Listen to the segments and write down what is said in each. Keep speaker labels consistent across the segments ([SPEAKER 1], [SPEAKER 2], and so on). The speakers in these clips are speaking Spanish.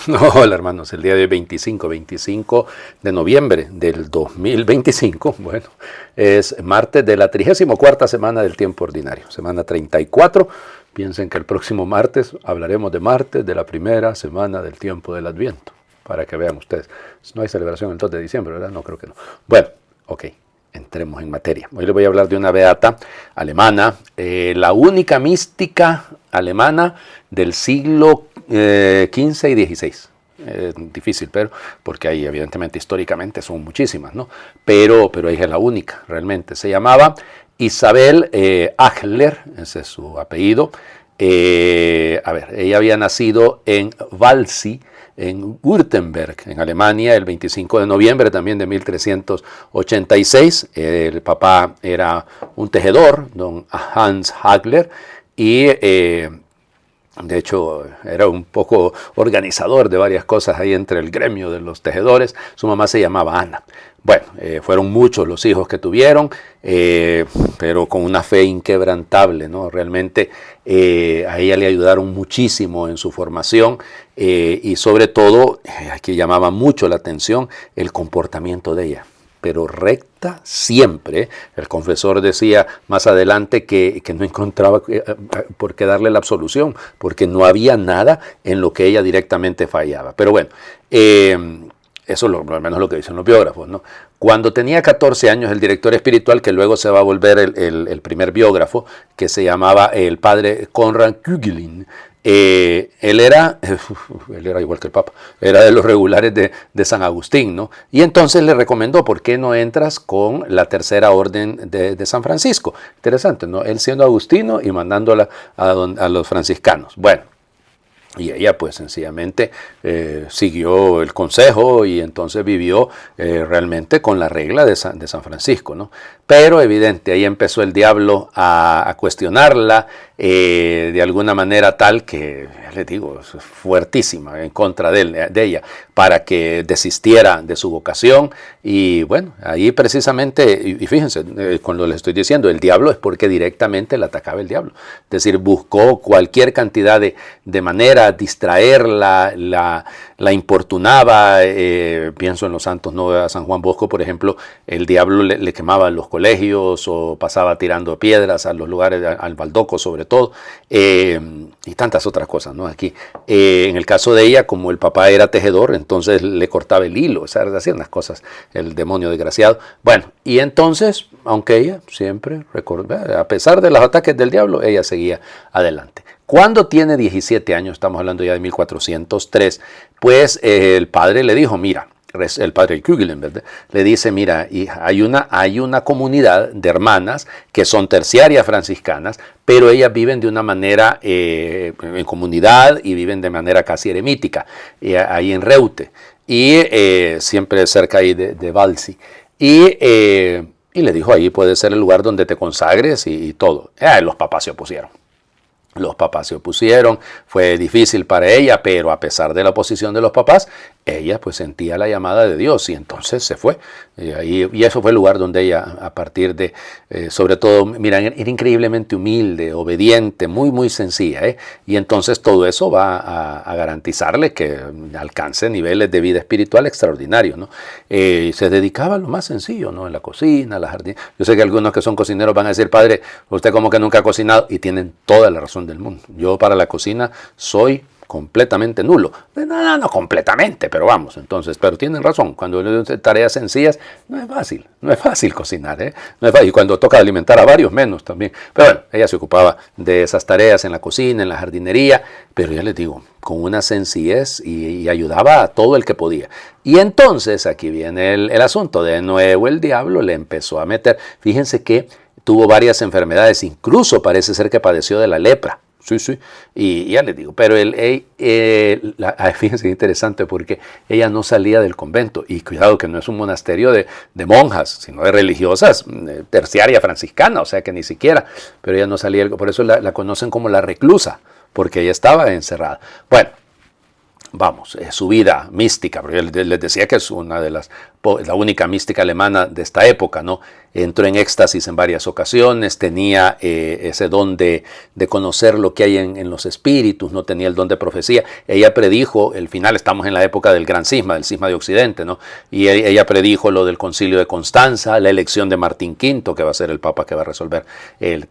[SPEAKER 1] Hola hermanos, el día de hoy 25 de noviembre del 2025, bueno, es martes de la 34ª semana del tiempo ordinario, semana 34. Piensen que el próximo martes hablaremos de martes de la primera semana del tiempo del Adviento, para que vean ustedes. No hay celebración el 2 de diciembre, ¿verdad? No, creo que no. Bueno, ok. Entremos en materia. Hoy les voy a hablar de una beata alemana, la única mística alemana del siglo XV y XVI. Difícil, pero porque ahí evidentemente históricamente son muchísimas, ¿no? Pero ella es la única, realmente. Se llamaba Isabel Achler, ese es su apellido. Ella había nacido en Waldsee, en Württemberg, en Alemania, el 25 de noviembre también de 1386. El papá era un tejedor, don Hans Hagler, y de hecho era un poco organizador de varias cosas ahí entre el gremio de los tejedores. Su mamá se llamaba Ana. Bueno, fueron muchos los hijos que tuvieron, pero con una fe inquebrantable, ¿no? Realmente a ella le ayudaron muchísimo en su formación y sobre todo, aquí llamaba mucho la atención el comportamiento de ella, pero recta siempre. El confesor decía más adelante que no encontraba por qué darle la absolución, porque no había nada en lo que ella directamente fallaba. Pero bueno, eso es al menos lo que dicen los biógrafos, ¿no? Cuando tenía 14 años, el director espiritual, que luego se va a volver el primer biógrafo, que se llamaba el padre Konrad Kügelin, él era igual que el Papa, era de los regulares de San Agustín, ¿no? Y entonces le recomendó, ¿por qué no entras con la tercera orden de San Francisco? Interesante, ¿no? Él siendo agustino y mandándola a los franciscanos. Bueno. Y ella pues sencillamente siguió el consejo y entonces vivió realmente con la regla de San Francisco, ¿no? Pero evidente, ahí empezó el diablo a cuestionarla de alguna manera tal que, les digo, es fuertísima en contra de ella, para que desistiera de su vocación. Y bueno, ahí precisamente, y fíjense, cuando les estoy diciendo el diablo es porque directamente la atacaba el diablo. Es decir, buscó cualquier cantidad de manera, distraerla, la importunaba. Pienso en los santos, ¿no? A San Juan Bosco, por ejemplo, el diablo le quemaba los colegios o pasaba tirando piedras a los lugares, al baldoco sobre todo, y tantas otras cosas, ¿no? Aquí, en el caso de ella, como el papá era tejedor, entonces le cortaba el hilo, o sea, hacía unas cosas, el demonio desgraciado. Bueno, y entonces, aunque ella siempre, a pesar de los ataques del diablo, ella seguía adelante. Cuando tiene 17 años, estamos hablando ya de 1403, pues el padre le dijo, mira, el padre Kügelin, ¿verdad? Le dice, mira, hay una comunidad de hermanas que son terciarias franciscanas, pero ellas viven de una manera en comunidad y viven de manera casi eremítica, ahí en Reute, y siempre cerca ahí de Waldsee. Y le dijo, ahí puede ser el lugar donde te consagres y todo. Los papás se opusieron. Los papás se opusieron, fue difícil para ella, pero a pesar de la oposición de los papás, ella pues sentía la llamada de Dios y entonces se fue. Y eso fue el lugar donde ella, a partir de, sobre todo, mira, era increíblemente humilde, obediente, muy, muy sencilla, y entonces todo eso va a garantizarle que alcance niveles de vida espiritual extraordinarios, ¿no? Se dedicaba a lo más sencillo, ¿no? En la cocina, la jardinería. Yo sé que algunos que son cocineros van a decir, padre, usted como que nunca ha cocinado, y tienen toda la razón del mundo. Yo para la cocina soy completamente nulo. No completamente, pero vamos, entonces, pero tienen razón, cuando tareas sencillas, no es fácil cocinar, no es fácil, y cuando toca alimentar a varios, menos también. Pero bueno, ella se ocupaba de esas tareas en la cocina, en la jardinería, pero ya les digo, con una sencillez y ayudaba a todo el que podía. Y entonces, aquí viene el asunto, de nuevo el diablo le empezó a meter, fíjense que tuvo varias enfermedades, incluso parece ser que padeció de la lepra. Sí, y ya les digo, pero fíjense, interesante porque ella no salía del convento, y cuidado que no es un monasterio de monjas, sino de religiosas, terciaria franciscana, o sea que ni siquiera, pero ella no salía, por eso la conocen como la reclusa, porque ella estaba encerrada. Bueno, su vida mística, porque les decía que es una de la única mística alemana de esta época, ¿no? Entró en éxtasis en varias ocasiones, tenía ese don de conocer lo que hay en los espíritus, no tenía el don de profecía. Ella predijo el final, estamos en la época del gran cisma, del cisma de Occidente, ¿no? Y ella predijo lo del concilio de Constanza, la elección de Martín V, que va a ser el papa que va a resolver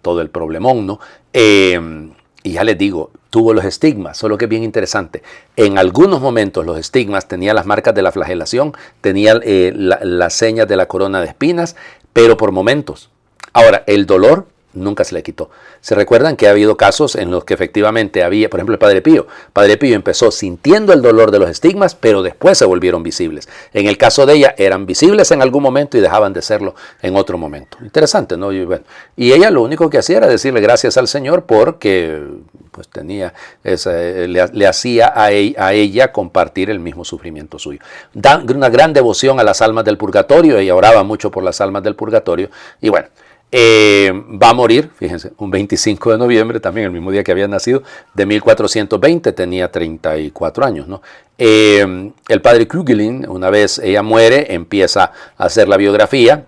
[SPEAKER 1] todo el problemón, ¿no? Y ya les digo, tuvo los estigmas, solo que es bien interesante. En algunos momentos los estigmas tenían las marcas de la flagelación, tenían las señas de la corona de espinas, pero por momentos. Ahora, el dolor nunca se le quitó. Se recuerdan que ha habido casos en los que efectivamente había, por ejemplo, el Padre Pío. Padre Pío empezó sintiendo el dolor de los estigmas, pero después se volvieron visibles. En el caso de ella, eran visibles en algún momento y dejaban de serlo en otro momento. Interesante, ¿no? Y ella lo único que hacía era decirle gracias al Señor porque pues tenía le hacía a ella compartir el mismo sufrimiento suyo. Da una gran devoción a las almas del purgatorio. Ella oraba mucho por las almas del purgatorio. Y bueno, va a morir, fíjense, un 25 de noviembre, también el mismo día que había nacido, de 1420, tenía 34 años, ¿no? El padre Krügelin, una vez ella muere, empieza a hacer la biografía,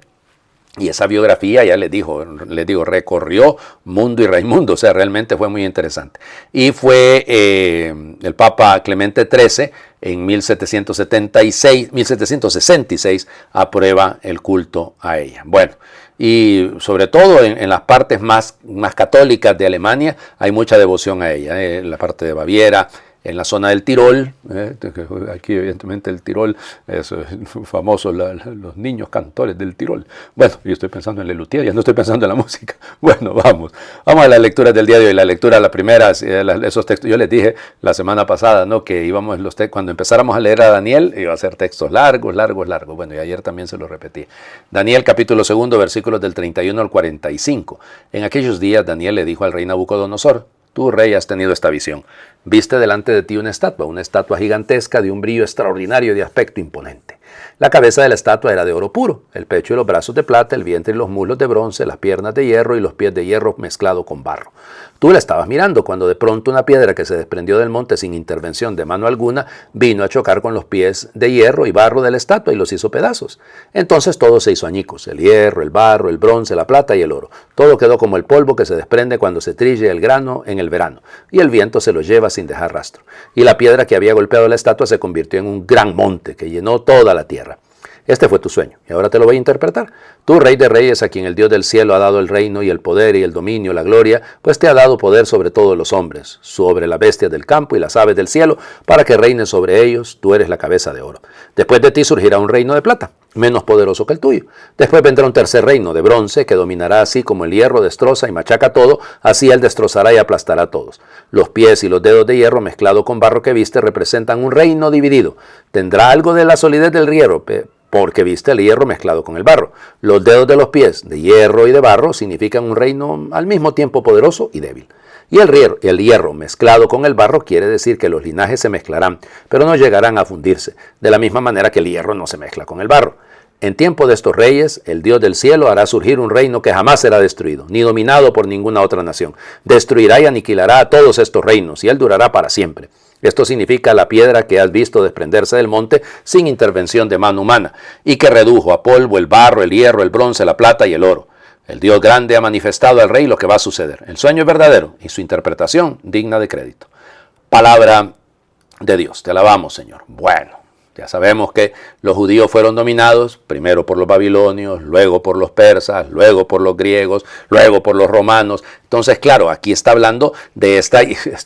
[SPEAKER 1] y esa biografía, ya les digo, recorrió mundo y raimundo, o sea, realmente fue muy interesante. Y fue el Papa Clemente XIII, en 1766, aprueba el culto a ella. Bueno, y sobre todo en las partes más católicas de Alemania hay mucha devoción a ella, en la parte de Baviera, en la zona del Tirol, aquí evidentemente el Tirol es famoso, los niños cantores del Tirol. Bueno, yo estoy pensando en Lelutier, ya no estoy pensando en la música. Bueno, vamos a las lecturas del día de hoy. La lectura, la primera, esos textos, yo les dije la semana pasada, ¿no? Que íbamos cuando empezáramos a leer a Daniel, iba a ser textos largos. Bueno, y ayer también se lo repetí. Daniel capítulo 2, versículos del 31 al 45. En aquellos días Daniel le dijo al rey Nabucodonosor: tú, rey, has tenido esta visión. Viste delante de ti una estatua gigantesca de un brillo extraordinario y de aspecto imponente. La cabeza de la estatua era de oro puro, el pecho y los brazos de plata, el vientre y los muslos de bronce, las piernas de hierro y los pies de hierro mezclado con barro. Tú la estabas mirando cuando de pronto una piedra que se desprendió del monte sin intervención de mano alguna vino a chocar con los pies de hierro y barro de la estatua y los hizo pedazos. Entonces todo se hizo añicos, el hierro, el barro, el bronce, la plata y el oro. Todo quedó como el polvo que se desprende cuando se trilla el grano en el verano, y el viento se lo lleva sin dejar rastro. Y la piedra que había golpeado la estatua se convirtió en un gran monte que llenó toda la tierra. Este fue tu sueño, y ahora te lo voy a interpretar. Tú, Rey de Reyes, a quien el Dios del cielo ha dado el reino y el poder y el dominio, la gloria, pues te ha dado poder sobre todos los hombres, sobre las bestias del campo y las aves del cielo, para que reines sobre ellos. Tú eres la cabeza de oro. Después de ti surgirá un reino de plata, menos poderoso que el tuyo. Después vendrá un tercer reino de bronce, que dominará así como el hierro destroza y machaca todo, así él destrozará y aplastará a todos. Los pies y los dedos de hierro mezclado con barro que viste representan un reino dividido. Tendrá algo de la solidez del hierro, porque viste el hierro mezclado con el barro. Los dedos de los pies, de hierro y de barro, significan un reino al mismo tiempo poderoso y débil. Y el hierro mezclado con el barro quiere decir que los linajes se mezclarán, pero no llegarán a fundirse, de la misma manera que el hierro no se mezcla con el barro. En tiempo de estos reyes, el Dios del cielo hará surgir un reino que jamás será destruido, ni dominado por ninguna otra nación. Destruirá y aniquilará a todos estos reinos, y él durará para siempre. Esto significa la piedra que has visto desprenderse del monte sin intervención de mano humana, y que redujo a polvo el barro, el hierro, el bronce, la plata y el oro. El Dios grande ha manifestado al rey lo que va a suceder. El sueño es verdadero y su interpretación digna de crédito. Palabra de Dios. Te alabamos, Señor. Bueno, ya sabemos que los judíos fueron dominados primero por los babilonios, luego por los persas, luego por los griegos, luego por los romanos. Entonces, claro, aquí está hablando de está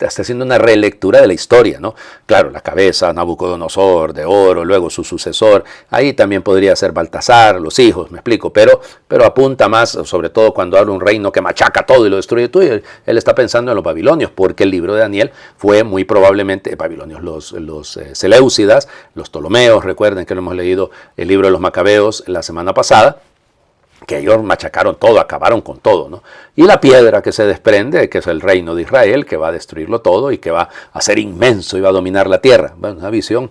[SPEAKER 1] haciendo una relectura de la historia, ¿no? Claro, la cabeza, Nabucodonosor, de oro, luego su sucesor. Ahí también podría ser Baltasar, los hijos, me explico, pero apunta más, sobre todo cuando habla un reino que machaca todo y lo destruye todo. Él está pensando en los babilonios, porque el libro de Daniel fue muy probablemente, babilonios, los Seleucidas, los Ptolomeos, recuerden que lo hemos leído el libro de los Macabeos la semana pasada. que ellos machacaron todo, acabaron con todo, ¿no? Y la piedra que se desprende, que es el reino de Israel, que va a destruirlo todo y que va a ser inmenso y va a dominar la tierra. Bueno, una visión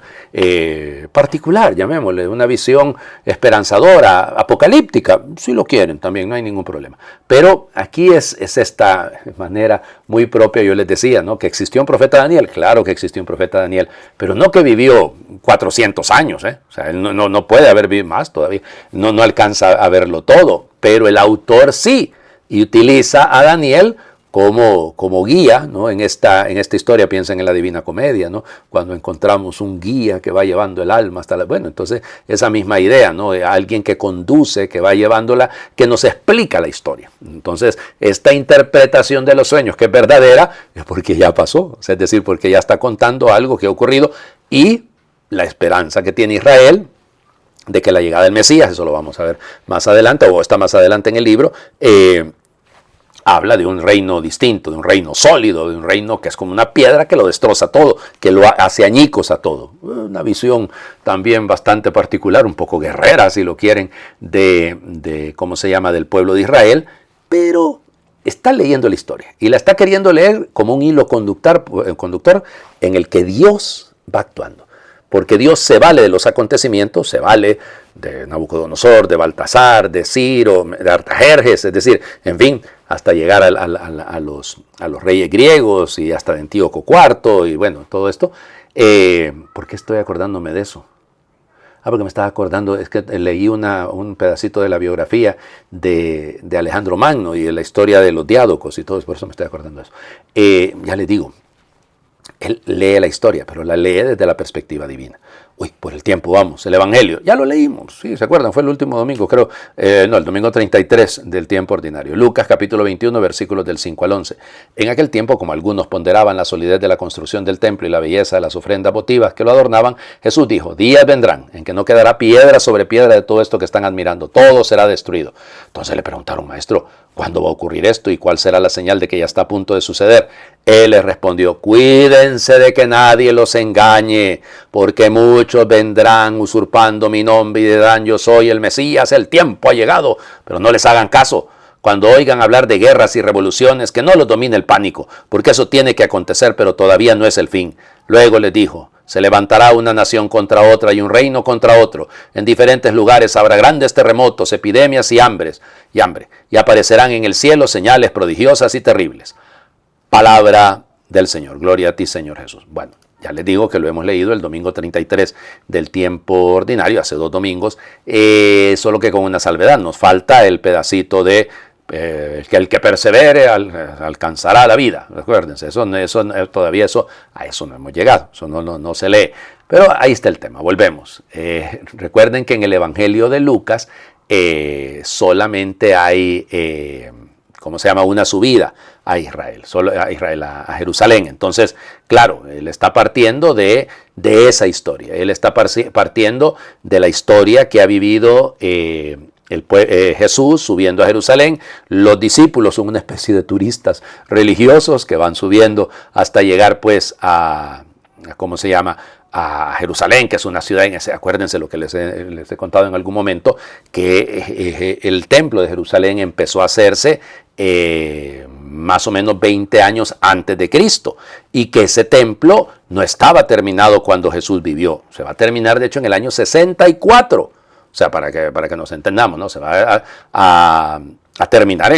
[SPEAKER 1] particular, llamémosle, una visión esperanzadora, apocalíptica, si lo quieren también, no hay ningún problema. Pero aquí es esta manera muy propia, yo les decía, ¿no? Que existió un profeta Daniel, claro que existió un profeta Daniel, pero no que vivió 400 años, ¿eh? O sea, él no puede haber vivido más todavía, no alcanza a verlo todo, pero el autor sí, y utiliza a Daniel como guía, ¿no? En esta historia. Piensen en la Divina Comedia, ¿no? Cuando encontramos un guía que va llevando el alma hasta la... Bueno, entonces esa misma idea, ¿no? Alguien que conduce, que va llevándola, que nos explica la historia. Entonces, esta interpretación de los sueños, que es verdadera, es porque ya pasó, es decir, porque ya está contando algo que ha ocurrido, y la esperanza que tiene Israel de que la llegada del Mesías, eso lo vamos a ver más adelante, o está más adelante en el libro, habla de un reino distinto, de un reino sólido, de un reino que es como una piedra que lo destroza todo, que lo hace añicos a todo. Una visión también bastante particular, un poco guerrera, si lo quieren, de ¿cómo se llama?, del pueblo de Israel, pero está leyendo la historia y la está queriendo leer como un hilo conductor en el que Dios va actuando. Porque Dios se vale de los acontecimientos, se vale de Nabucodonosor, de Baltasar, de Ciro, de Artajerjes, es decir, en fin, hasta llegar a los reyes griegos y hasta de Antíoco IV y bueno, todo esto. ¿Por qué estoy acordándome de eso? Porque me estaba acordando, es que leí un pedacito de la biografía de Alejandro Magno y de la historia de los diádocos y todo eso, por eso me estoy acordando de eso. Ya les digo, él lee la historia, pero la lee desde la perspectiva divina. Uy, por el tiempo vamos, el Evangelio, ya lo leímos, sí, ¿se acuerdan? Fue el último domingo, creo, el domingo 33 del tiempo ordinario. Lucas capítulo 21, versículos del 5 al 11. En aquel tiempo, como algunos ponderaban la solidez de la construcción del templo y la belleza de las ofrendas votivas que lo adornaban, Jesús dijo, días vendrán en que no quedará piedra sobre piedra de todo esto que están admirando, todo será destruido. Entonces le preguntaron, maestro, ¿cuándo va a ocurrir esto y cuál será la señal de que ya está a punto de suceder? Él les respondió, cuídense de que nadie los engañe, porque muchos vendrán usurpando mi nombre y dirán, yo soy el Mesías, el tiempo ha llegado, pero no les hagan caso. Cuando oigan hablar de guerras y revoluciones, que no los domine el pánico, porque eso tiene que acontecer, pero todavía no es el fin. Luego les dijo, se levantará una nación contra otra y un reino contra otro. En diferentes lugares habrá grandes terremotos, epidemias y hambre, y aparecerán en el cielo señales prodigiosas y terribles. Palabra del Señor. Gloria a ti, Señor Jesús. Bueno, ya les digo que lo hemos leído el domingo 33 del tiempo ordinario, hace 2 domingos, solo que con una salvedad. Nos falta el pedacito de que el que persevere alcanzará la vida. Recuérdense, todavía a eso no hemos llegado, eso no se lee. Pero ahí está el tema, volvemos. Recuerden que en el Evangelio de Lucas solamente hay... ¿cómo se llama? Una subida a Israel, a Jerusalén. Entonces, claro, él está partiendo de esa historia. Él está partiendo de la historia que ha vivido Jesús subiendo a Jerusalén. Los discípulos son una especie de turistas religiosos que van subiendo hasta llegar pues ¿cómo se llama?, a Jerusalén, que es una ciudad, acuérdense lo que les he contado en algún momento, que el templo de Jerusalén empezó a hacerse más o menos 20 años antes de Cristo, y que ese templo no estaba terminado cuando Jesús vivió. Se va a terminar, de hecho, en el año 64. O sea, para que nos entendamos, ¿no? Se va a terminar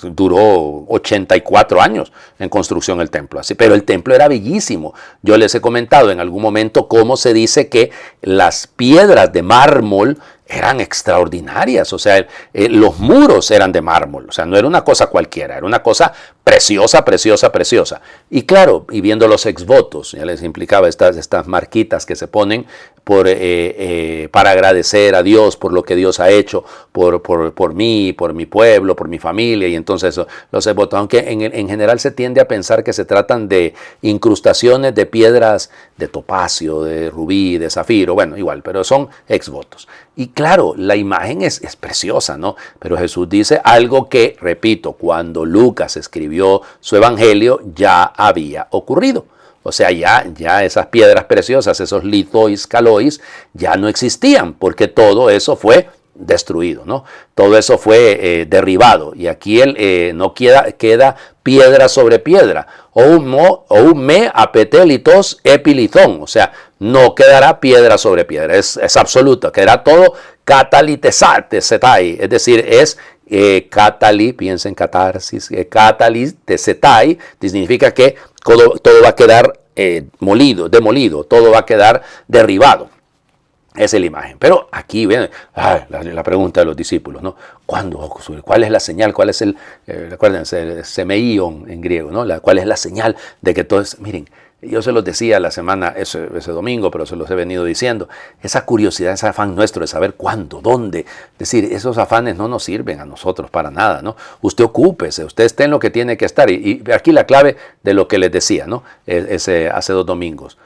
[SPEAKER 1] duró 84 años en construcción el templo, así, pero el templo era bellísimo. Yo les he comentado en algún momento cómo se dice que las piedras de mármol eran extraordinarias, o sea, los muros eran de mármol, o sea, no era una cosa cualquiera, era una cosa preciosa, preciosa, preciosa. Y claro, y viendo los exvotos, ya les implicaba estas marquitas que se ponen para agradecer a Dios por lo que Dios ha hecho por mí, por mi pueblo, por mi familia, y entonces los exvotos, aunque en general se tiende a pensar que se tratan de incrustaciones de piedras de topacio, de rubí, de zafiro, bueno, igual, pero son exvotos. Y claro, la imagen es preciosa, ¿no? Pero Jesús dice algo que, repito, cuando Lucas escribió su evangelio ya había ocurrido. O sea, ya esas piedras preciosas, esos litois, calois, ya no existían, porque todo eso fue destruido, ¿no? Todo eso fue derribado. Y aquí no queda piedra sobre piedra. O me apetelitos epilizón. O sea, no quedará piedra sobre piedra. Es absoluto. Quedará todo catalitzetai. Es decir, es piensa en catarsis, catalitzetai, significa que todo va a quedar demolido, todo va a quedar derribado. Esa es la imagen. Pero aquí ven la pregunta de los discípulos, ¿no? ¿Cuándo va a ocurrir? ¿Cuál es la señal? ¿Cuál es recuérdense, el semeion en griego, ¿no? ¿Cuál es la señal de que todo es? Miren, yo se los decía la semana, ese domingo, pero se los he venido diciendo. Esa curiosidad, ese afán nuestro de saber cuándo, dónde. Es decir, esos afanes no nos sirven a nosotros para nada, ¿no? Usted ocúpese, usted esté en lo que tiene que estar. Y aquí la clave de lo que les decía, ¿no? Hace 2 domingos.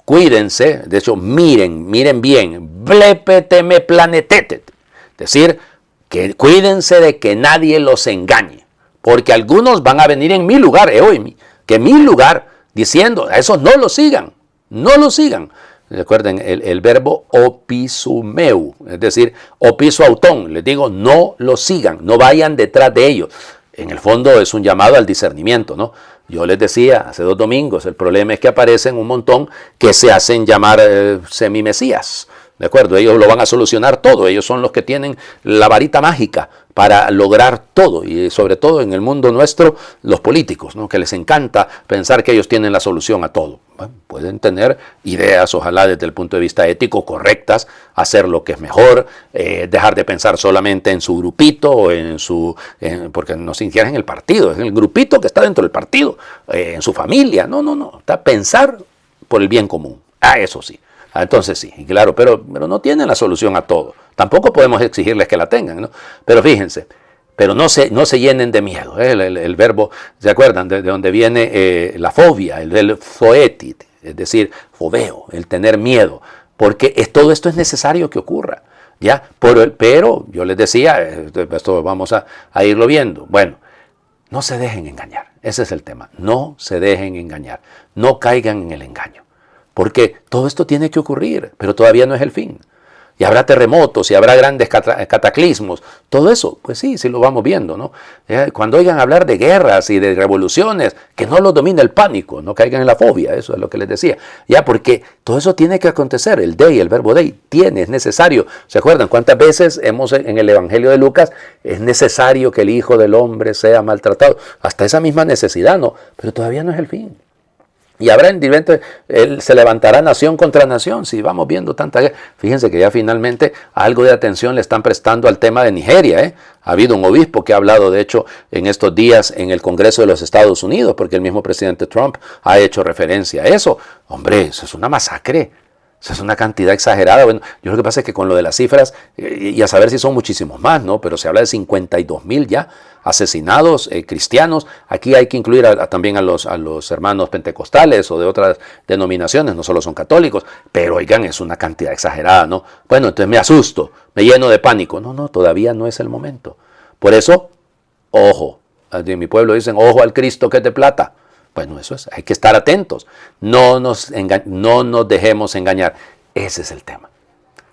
[SPEAKER 1] Cuídense, de hecho, miren bien, blepeteme planetetet. Es decir, que cuídense de que nadie los engañe. Porque algunos van a venir en mi lugar, que en mi lugar, diciendo, a esos no lo sigan, no lo sigan. Recuerden el verbo opisumeu, es decir, opisuautón, les digo, no lo sigan, no vayan detrás de ellos. En el fondo es un llamado al discernimiento, ¿no? Yo les decía hace 2 domingos, el problema es que aparecen un montón que se hacen llamar semimesías, ¿de acuerdo? Ellos lo van a solucionar todo, ellos son los que tienen la varita mágica para lograr todo, y sobre todo en el mundo nuestro, los políticos, ¿no? Que les encanta pensar que ellos tienen la solución a todo. Bueno, pueden tener ideas, ojalá desde el punto de vista ético, correctas, hacer lo que es mejor, dejar de pensar solamente en su grupito, o porque no se siquiera en el partido, es en el grupito que está dentro del partido, en su familia, no, está pensar por el bien común, eso sí. Entonces sí, claro, pero no tienen la solución a todo. Tampoco podemos exigirles que la tengan, ¿no? Pero fíjense, pero no se llenen de miedo. El verbo, ¿se acuerdan? De donde viene la fobia, el zoetit, es decir, fobeo, el tener miedo. Porque todo esto es necesario que ocurra, ¿ya? Pero yo les decía, esto vamos a irlo viendo. Bueno, no se dejen engañar, ese es el tema. No se dejen engañar, no caigan en el engaño. Porque todo esto tiene que ocurrir, pero todavía no es el fin. Y habrá terremotos, y habrá grandes cataclismos. Todo eso, pues sí lo vamos viendo, ¿no? Cuando oigan hablar de guerras y de revoluciones, que no los domine el pánico, no caigan en la fobia, eso es lo que les decía. Ya, porque todo eso tiene que acontecer, el dei, el verbo dei, es necesario. ¿Se acuerdan cuántas veces en el Evangelio de Lucas, es necesario que el Hijo del Hombre sea maltratado? Hasta esa misma necesidad, ¿no? Pero todavía no es el fin. Y habrá se levantará nación contra nación. Si vamos viendo tanta guerra. Fíjense que ya finalmente algo de atención le están prestando al tema de Nigeria. Ha habido un obispo que ha hablado, de hecho, en estos días en el Congreso de los Estados Unidos, porque el mismo presidente Trump ha hecho referencia a eso. Hombre, eso es una masacre. Eso es una cantidad exagerada. Bueno, yo lo que pasa es que con lo de las cifras, y a saber si son muchísimos más, ¿no? Pero se habla de 52,000 ya asesinados cristianos. Aquí hay que incluir también a los hermanos pentecostales o de otras denominaciones, no solo son católicos, pero oigan, es una cantidad exagerada, ¿no? Bueno, entonces me asusto, me lleno de pánico. No, todavía no es el momento. Por eso, ojo, en mi pueblo dicen, ojo al Cristo que es de plata. Bueno, eso es, hay que estar atentos, no nos dejemos engañar, ese es el tema.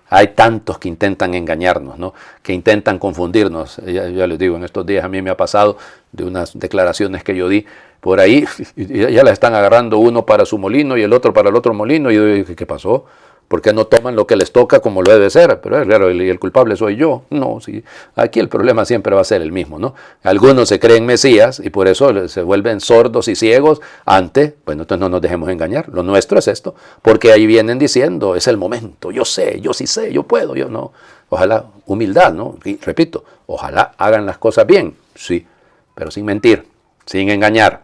[SPEAKER 1] Hay tantos que intentan engañarnos, ¿no? Que intentan confundirnos. Ya les digo, en estos días a mí me ha pasado de unas declaraciones que yo di por ahí, y ya la están agarrando uno para su molino y el otro para el otro molino, y yo dije, ¿qué pasó? ¿Por qué no toman lo que les toca como lo debe ser? Pero claro, el culpable soy yo. No, sí. Aquí el problema siempre va a ser el mismo, ¿no? Algunos se creen mesías y por eso se vuelven sordos y ciegos ante, bueno, entonces no nos dejemos engañar. Lo nuestro es esto, porque ahí vienen diciendo, es el momento, yo sé, yo sí sé, yo puedo, yo no. Ojalá, humildad, ¿no? Y repito, ojalá hagan las cosas bien, sí, pero sin mentir, sin engañar.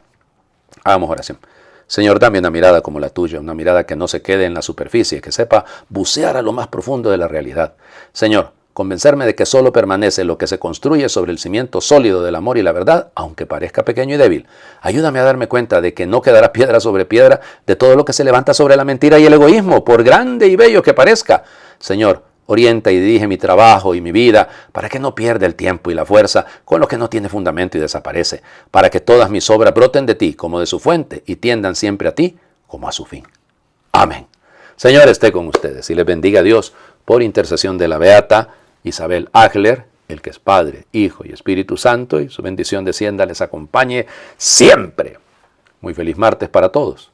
[SPEAKER 1] Hagamos oración. Señor, dame una mirada como la tuya, una mirada que no se quede en la superficie, que sepa bucear a lo más profundo de la realidad. Señor, convencerme de que solo permanece lo que se construye sobre el cimiento sólido del amor y la verdad, aunque parezca pequeño y débil. Ayúdame a darme cuenta de que no quedará piedra sobre piedra de todo lo que se levanta sobre la mentira y el egoísmo, por grande y bello que parezca. Señor, orienta y dirige mi trabajo y mi vida para que no pierda el tiempo y la fuerza con lo que no tiene fundamento y desaparece, para que todas mis obras broten de ti como de su fuente y tiendan siempre a ti como a su fin. Amén. Señor, esté con ustedes y les bendiga Dios por intercesión de la Beata Isabel Agler, el que es Padre, Hijo y Espíritu Santo, y su bendición descienda, les acompañe siempre. Muy feliz martes para todos.